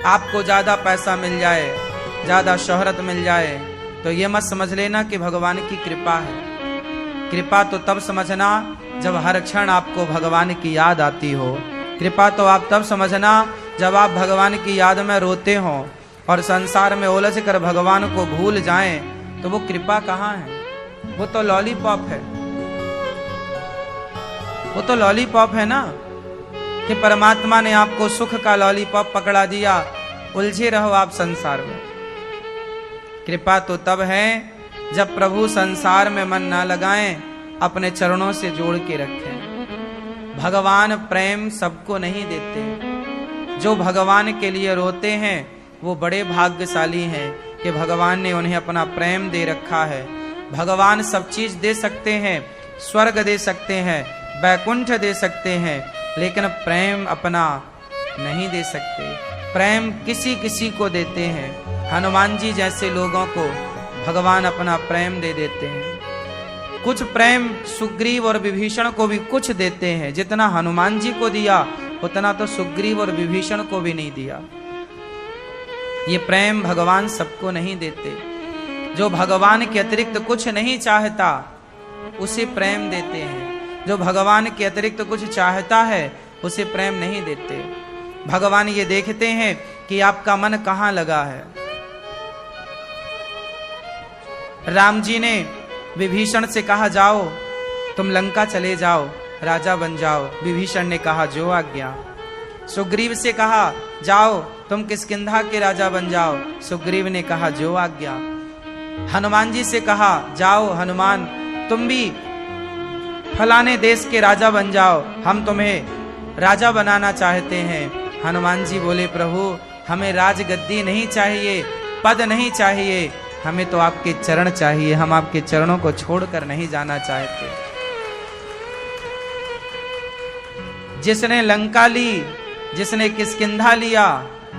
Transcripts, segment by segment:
आपको ज्यादा पैसा मिल जाए, ज्यादा शोहरत मिल जाए, तो ये मत समझ लेना कि भगवान की कृपा है। कृपा तो तब समझना जब हर क्षण आपको भगवान की याद आती हो। कृपा तो आप तब समझना जब आप भगवान की याद में रोते हो और संसार में उलझ कर भगवान को भूल जाएं, तो वो कृपा कहाँ है? वो तो लॉलीपॉप है। वो तो लॉलीपॉप है ना, कि परमात्मा ने आपको सुख का लॉलीपॉप पकड़ा दिया, उलझे रहो आप संसार में। कृपा तो तब है जब प्रभु संसार में मन ना लगाएं, अपने चरणों से जोड़ के रखें। भगवान प्रेम सबको नहीं देते। जो भगवान के लिए रोते हैं वो बड़े भाग्यशाली हैं कि भगवान ने उन्हें अपना प्रेम दे रखा है। भगवान सब चीज दे सकते हैं, स्वर्ग दे सकते हैं, वैकुंठ दे सकते हैं, लेकिन प्रेम अपना नहीं दे सकते। प्रेम किसी किसी को देते हैं। हनुमान जी जैसे लोगों को भगवान अपना प्रेम दे देते हैं। कुछ प्रेम सुग्रीव और विभीषण को भी कुछ देते हैं। जितना हनुमान जी को दिया उतना तो सुग्रीव और विभीषण को भी नहीं दिया। ये प्रेम भगवान सबको नहीं देते। जो भगवान के अतिरिक्त कुछ नहीं चाहता उसे प्रेम देते हैं। जो भगवान के अतिरिक्त कुछ चाहता है उसे प्रेम नहीं देते। भगवान ये देखते हैं कि आपका मन कहाँ लगा है। राम जी ने विभीषण से कहा जाओ तुम लंका चले जाओ, राजा बन जाओ। विभीषण ने कहा जो आज्ञा। सुग्रीव से कहा जाओ तुम किष्किंधा के राजा बन जाओ। सुग्रीव ने कहा जो आज्ञा। हनुमान जी से कहा जाओ हनुमान तुम भी फलाने देश के राजा बन जाओ, हम तुम्हें राजा बनाना चाहते हैं। हनुमान जी बोले प्रभु हमें राजगद्दी नहीं चाहिए, पद नहीं चाहिए, हमें तो आपके चरण चाहिए। हम आपके चरणों को छोड़कर नहीं जाना चाहते। जिसने लंका ली, जिसने किष्किंधा लिया,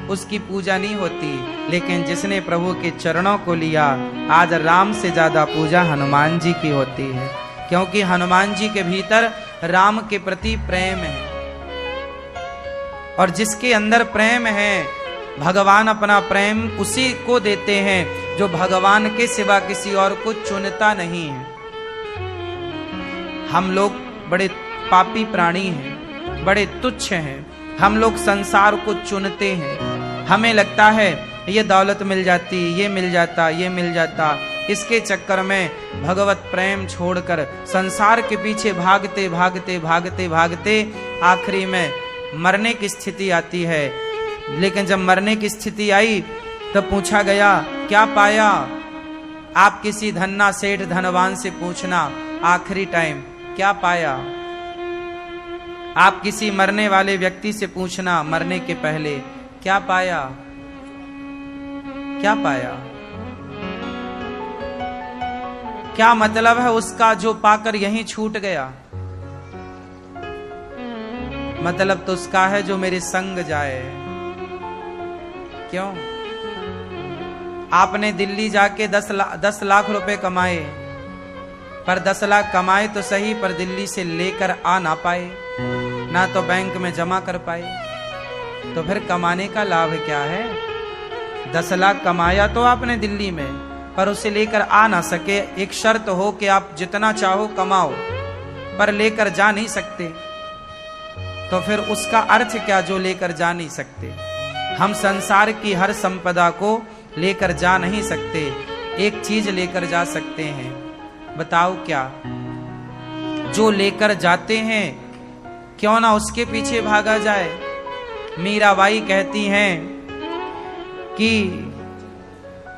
उसकी पूजा नहीं होती, लेकिन जिसने प्रभु के चरणों को लिया, आज राम से ज्यादा पूजा हनुमान जी की होती है। क्योंकि हनुमान जी के भीतर राम के प्रति प्रेम है। और जिसके अंदर प्रेम है, भगवान अपना प्रेम उसी को देते हैं जो भगवान के सिवा किसी और को चुनता नहीं है। हम लोग बड़े पापी प्राणी हैं, बड़े तुच्छ हैं। हम लोग संसार को चुनते हैं। हमें लगता है ये दौलत मिल जाती, ये मिल जाता, ये मिल जाता। इसके चक्कर में भगवत प्रेम छोड़कर संसार के पीछे भागते भागते भागते भागते आखिरी में मरने की स्थिति आती है। लेकिन जब मरने की स्थिति आई तब पूछा गया क्या पाया? आप किसी धन्ना सेठ धनवान से पूछना आखिरी टाइम क्या पाया। आप किसी मरने वाले व्यक्ति से पूछना मरने के पहले क्या पाया, क्या पाया। क्या मतलब है उसका जो पाकर यहीं छूट गया। मतलब तो उसका है जो मेरे संग जाए। क्यों? आपने दिल्ली जाके 10 लाख रुपए कमाए, पर 10 लाख कमाए तो सही, पर दिल्ली से लेकर आ ना पाए, ना तो बैंक में जमा कर पाए। तो फिर कमाने का लाभ क्या है? 10 लाख कमाया तो आपने दिल्ली में, पर उसे लेकर आ ना सके। एक शर्त हो कि आप जितना चाहो कमाओ, पर लेकर जा नहीं सकते, तो फिर उसका अर्थ क्या जो लेकर जा नहीं सकते। हम संसार की हर संपदा को लेकर जा नहीं सकते, एक चीज लेकर जा सकते हैं। बताओ क्या? जो लेकर जाते हैं क्यों ना उसके पीछे भागा जाए। मीराबाई कहती हैं कि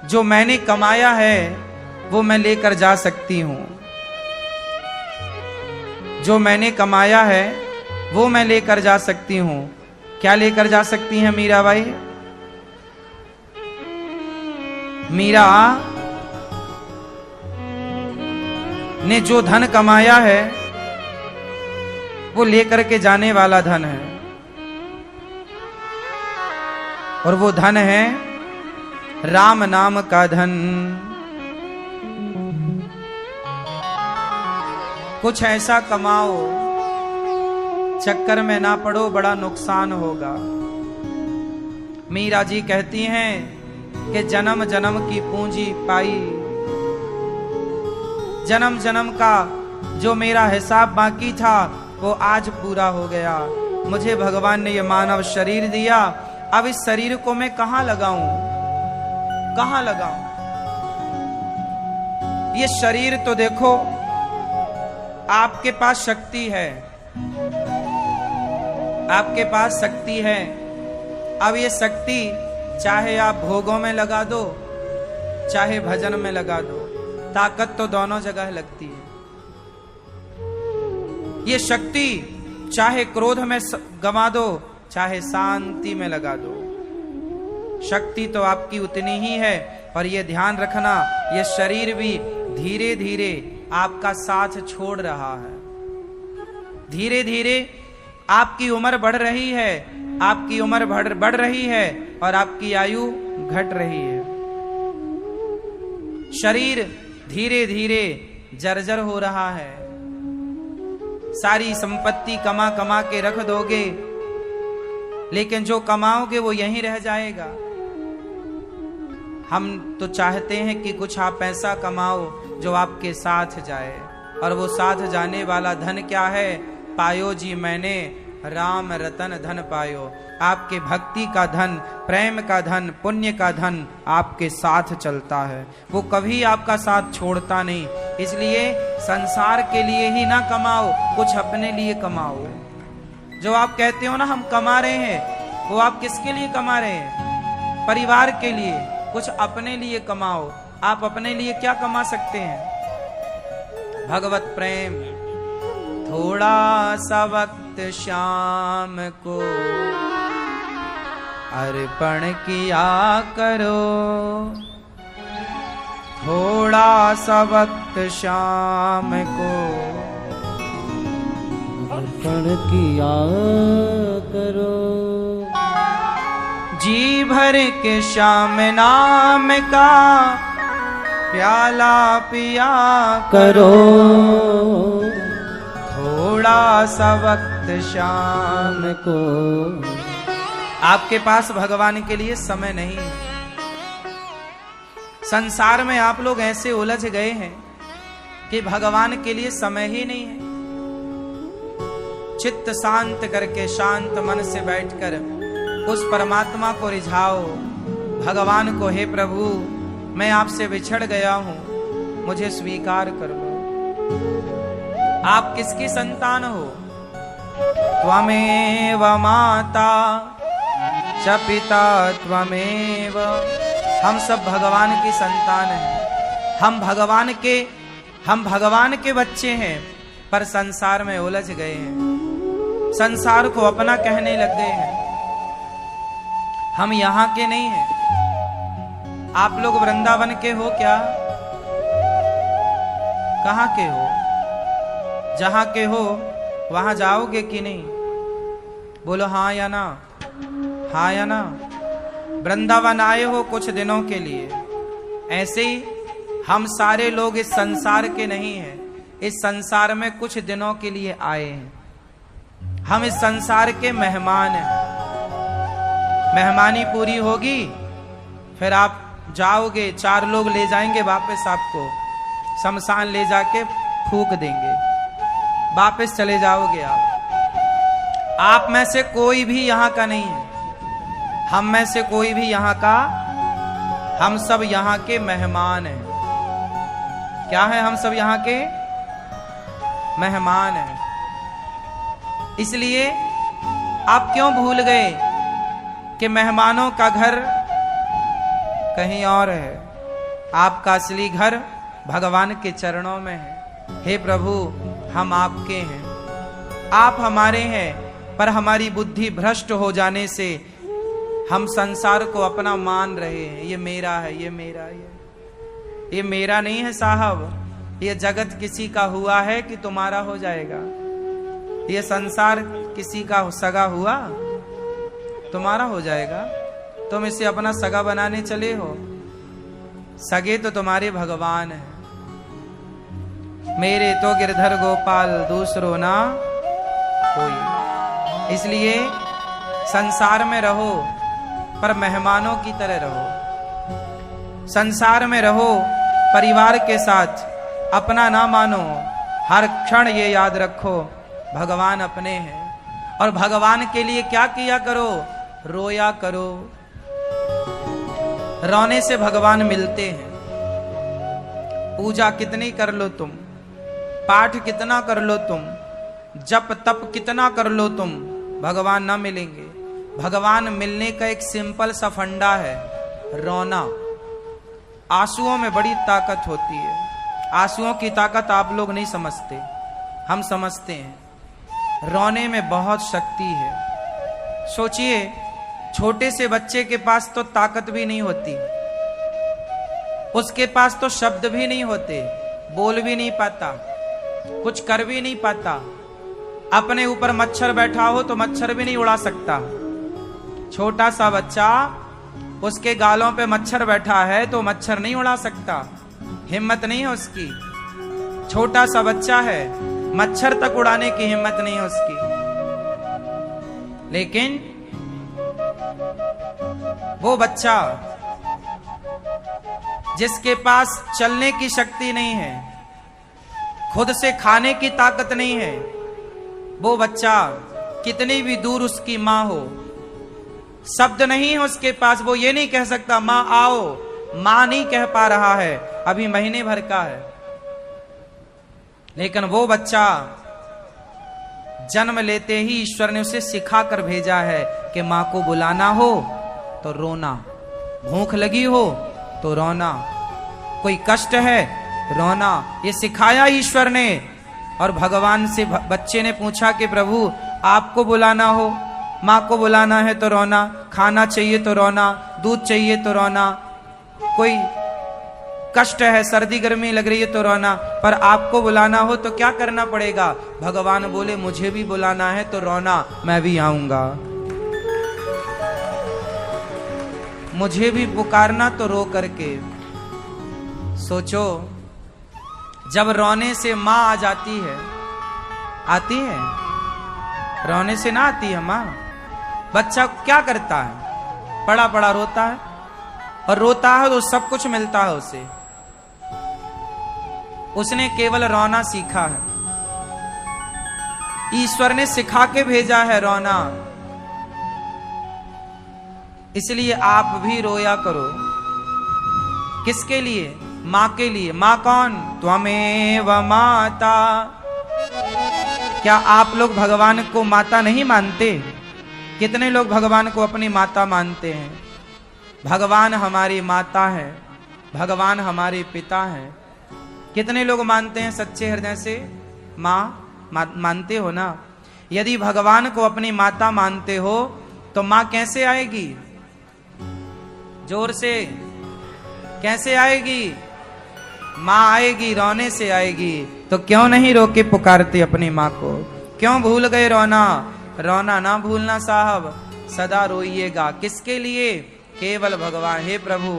जो मैंने कमाया है वो मैं लेकर जा सकती हूं। जो मैंने कमाया है वो मैं लेकर जा सकती हूं। क्या लेकर जा सकती हैं मीराबाई? मीरा ने जो धन कमाया है वो लेकर के जाने वाला धन है, और वो धन है राम नाम का धन। कुछ ऐसा कमाओ चक्कर में ना पड़ो, बड़ा नुकसान होगा। मीरा जी कहती हैं कि जन्म जन्म की पूंजी पाई, जन्म जन्म का जो मेरा हिसाब बाकी था वो आज पूरा हो गया। मुझे भगवान ने ये मानव शरीर दिया, अब इस शरीर को मैं कहां लगाऊं, कहां लगाऊं? ये शरीर तो देखो आपके पास शक्ति है, आपके पास शक्ति है। अब ये शक्ति चाहे आप भोगों में लगा दो, चाहे भजन में लगा दो, ताकत तो दोनों जगह लगती है। ये शक्ति चाहे क्रोध में गवा दो, चाहे शांति में लगा दो, शक्ति तो आपकी उतनी ही है। और ये ध्यान रखना, ये शरीर भी धीरे धीरे आपका साथ छोड़ रहा है। धीरे धीरे आपकी उम्र बढ़ रही है, आपकी उम्र बढ़ रही है और आपकी आयु घट रही है। शरीर धीरे धीरे जर्जर हो रहा है। सारी संपत्ति कमा कमा के रख दोगे, लेकिन जो कमाओगे वो यहीं रह जाएगा। हम तो चाहते हैं कि कुछ आप ऐसा कमाओ जो आपके साथ जाए, और वो साथ जाने वाला धन क्या है? पायो जी मैंने राम रतन धन पायो। आपके भक्ति का धन, प्रेम का धन, पुण्य का धन आपके साथ चलता है, वो कभी आपका साथ छोड़ता नहीं। इसलिए संसार के लिए ही ना कमाओ, कुछ अपने लिए कमाओ। जो आप कहते हो ना हम कमा रहे हैं, वो आप किसके लिए कमा रहे हैं? परिवार के लिए। कुछ अपने लिए कमाओ। आप अपने लिए क्या कमा सकते हैं? भगवत प्रेम। थोड़ा सा वक्त शाम को अर्पण किया करो, थोड़ा सा वक्त शाम को अर्पण किया करो। जी भर के श्याम नाम का प्याला पिया करो, थोड़ा सा वक्त शाम को। आपके पास भगवान के लिए समय नहीं है। संसार में आप लोग ऐसे उलझ गए हैं कि भगवान के लिए समय ही नहीं है। चित्त शांत करके, शांत मन से बैठकर उस परमात्मा को रिझाओ। भगवान को, हे प्रभु मैं आपसे बिछड़ गया हूं, मुझे स्वीकार कर लो। आप किसकी संतान हो? त्वमेव माता च पिता त्वमेव। हम सब भगवान की संतान हैं। हम भगवान के बच्चे हैं, पर संसार में उलझ गए हैं, संसार को अपना कहने लग गए हैं। हम यहाँ के नहीं हैं। आप लोग वृंदावन के हो क्या? कहाँ के हो? जहाँ के हो वहां जाओगे कि नहीं? बोलो हाँ या ना, हाँ या ना। वृंदावन आए हो कुछ दिनों के लिए। ऐसे ही हम सारे लोग इस संसार के नहीं हैं, इस संसार में कुछ दिनों के लिए आए हैं। हम इस संसार के मेहमान हैं। मेहमानी पूरी होगी, फिर आप जाओगे, 4 लोग ले जाएंगे वापस, आपको शमशान ले जाके फूक देंगे, वापस चले जाओगे आप में से कोई भी यहाँ का नहीं है, हम में से कोई भी यहाँ का, हम सब यहाँ के मेहमान हैं। क्या है? हम सब यहाँ के मेहमान हैं। इसलिए आप क्यों भूल गए कि मेहमानों का घर कहीं और है? आपका असली घर भगवान के चरणों में है। हे प्रभु हम आपके हैं, आप हमारे हैं, पर हमारी बुद्धि भ्रष्ट हो जाने से हम संसार को अपना मान रहे हैं। ये मेरा है, ये मेरा है। ये मेरा नहीं है साहब। ये जगत किसी का हुआ है कि तुम्हारा हो जाएगा? ये संसार किसी का सगा हुआ? तुम्हारा हो जाएगा। तुम इसे अपना सगा बनाने चले हो। सगे तो तुम्हारे भगवान हैं। मेरे तो गिरधर गोपाल, दूसरो ना कोई। इसलिए संसार में रहो, पर मेहमानों की तरह रहो। संसार में रहो परिवार के साथ, अपना ना मानो। हर क्षण ये याद रखो भगवान अपने हैं, और भगवान के लिए क्या किया करो, रोया करो। रोने से भगवान मिलते हैं। पूजा कितनी कर लो तुम, पाठ कितना कर लो तुम, जप तप कितना कर लो तुम, भगवान ना मिलेंगे। भगवान मिलने का एक सिंपल सा फंडा है, रोना। आंसुओं में बड़ी ताकत होती है। आंसुओं की ताकत आप लोग नहीं समझते, हम समझते हैं। रोने में बहुत शक्ति है। सोचिए, छोटे से बच्चे के पास तो ताकत भी नहीं होती, उसके पास तो शब्द भी नहीं होते, बोल भी नहीं पाता, कुछ कर भी नहीं पाता। अपने ऊपर मच्छर बैठा हो तो मच्छर भी नहीं उड़ा सकता। छोटा सा बच्चा, उसके गालों पे मच्छर बैठा है तो मच्छर नहीं उड़ा सकता, हिम्मत नहीं है उसकी। छोटा सा बच्चा है, मच्छर तक उड़ाने की हिम्मत नहीं है उसकी। लेकिन वो बच्चा जिसके पास चलने की शक्ति नहीं है, खुद से खाने की ताकत नहीं है, वो बच्चा कितनी भी दूर उसकी मां हो, शब्द नहीं है उसके पास, वो ये नहीं कह सकता मां आओ, मां नहीं कह पा रहा है, अभी महीने भर का है। लेकिन वो बच्चा जन्म लेते ही ईश्वर ने उसे सिखा कर भेजा है कि मां को बुलाना हो तो रोना, भूख लगी हो तो रोना, कोई कष्ट है रोना। ये सिखाया ईश्वर ने। और भगवान से बच्चे ने पूछा कि प्रभु आपको बुलाना हो, मां को बुलाना है तो रोना, खाना चाहिए तो रोना, दूध चाहिए तो रोना, कोई कष्ट है, सर्दी गर्मी लग रही है तो रोना, पर आपको बुलाना हो तो क्या करना पड़ेगा? भगवान बोले मुझे भी बुलाना है तो रोना, मैं भी आऊंगा। मुझे भी पुकारना तो रो करके। सोचो, जब रोने से मां आ जाती है, आती है? रोने से ना आती है मां। बच्चा क्या करता है? पड़ा पड़ा रोता है, और रोता है तो सब कुछ मिलता है उसे। उसने केवल रोना सीखा है, ईश्वर ने सिखा के भेजा है रोना। इसलिए आप भी रोया करो। किसके लिए? मां के लिए। मां कौन? त्वमेव माता। क्या आप लोग भगवान को माता नहीं मानते? कितने लोग भगवान को अपनी माता मानते हैं? भगवान हमारी माता है, भगवान हमारे पिता हैं। कितने लोग मानते हैं सच्चे हृदय से? मानते हो ना? यदि भगवान को अपनी माता मानते हो तो मां कैसे आएगी? जोर से, कैसे आएगी? मां आएगी, रोने से आएगी। तो क्यों नहीं रो के पुकारते अपनी मां को? क्यों भूल गए रोना? रोना ना भूलना साहब, सदा रोइएगा। किसके लिए? केवल भगवान। हे प्रभु